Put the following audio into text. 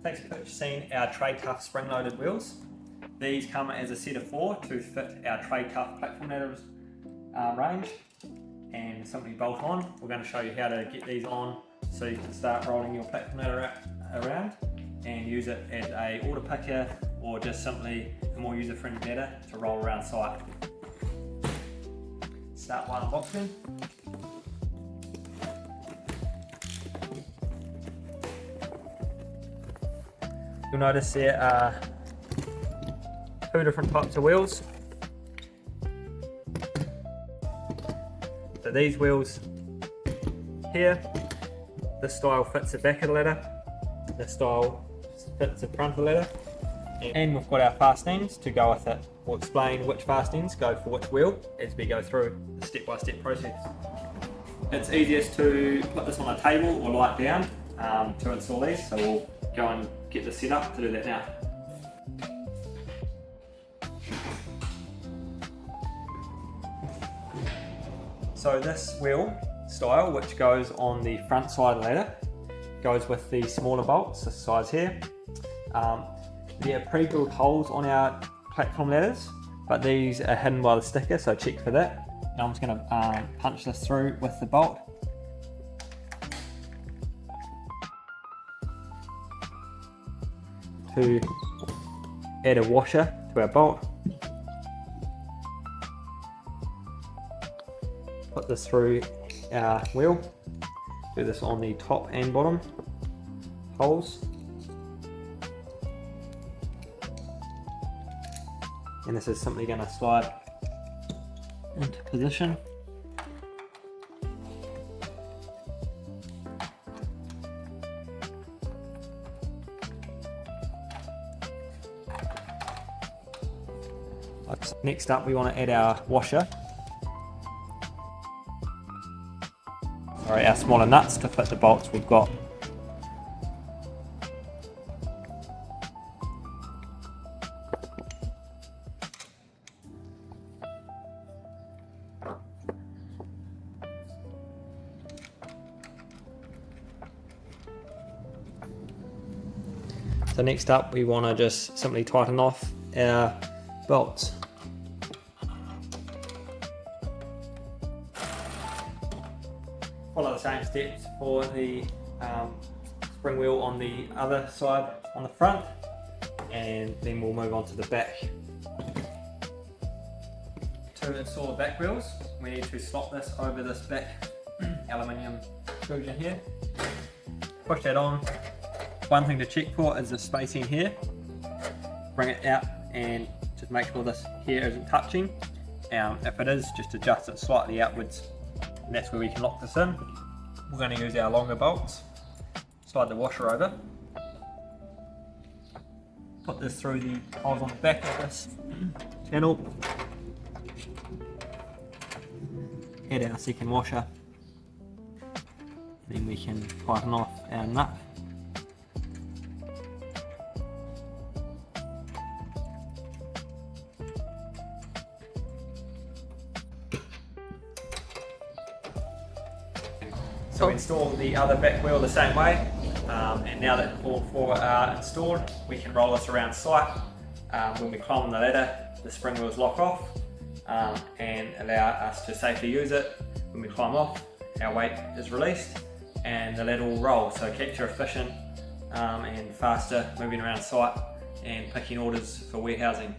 Thanks for purchasing our TradeTough spring-loaded wheels. These come as a set of 4 to fit our TradeTough platform ladders range and simply bolt on. We're going to show you how to get these on so you can start rolling your platform ladder around and use it as a order picker or just simply a more user-friendly ladder to roll around site. Start by unboxing. You'll notice there are 2 different types of wheels. So these wheels here, this style fits the back of the ladder, this style fits the front of the ladder, and we've got our fastenings to go with it. We'll explain which fastenings go for which wheel as we go through the step-by-step process. It's easiest to put this on a table or lie it down to install these, so we'll go and get this set up to do that now. So this wheel style, which goes on the front side of the ladder, goes with the smaller bolts, this size here. There are pre-drilled holes on our platform ladders, but these are hidden by the sticker, so check for that. Now I'm just going to punch this through with the bolt. To add a washer to our bolt. Put this through our wheel. Do this on the top and bottom holes. And this is simply going to slide into position. Next up, we want to add our washer. Sorry, our smaller nuts to fit the bolts we've got. So next up, we want to just simply tighten off our bolts. Follow the same steps for the spring wheel on the other side on the front, and then we'll move on to the back. To install the back wheels, we need to slot this over this back aluminium extrusion here. Push that on. One thing to check for is the spacing here. Bring it out and just make sure this here isn't touching. If it is, just adjust it slightly outwards. And that's where we can lock this in. We're going to use our longer bolts. Slide the washer over. Put this through the holes on the back of this channel. Add our second washer. Then we can tighten off our nut. So we install the other back wheel the same way, and now that all 4 are installed, we can roll this around site. When we climb the ladder, the spring wheels lock off and allow us to safely use it. When we climb off, our weight is released and the ladder will roll, so it keeps you efficient and faster moving around site and picking orders for warehousing.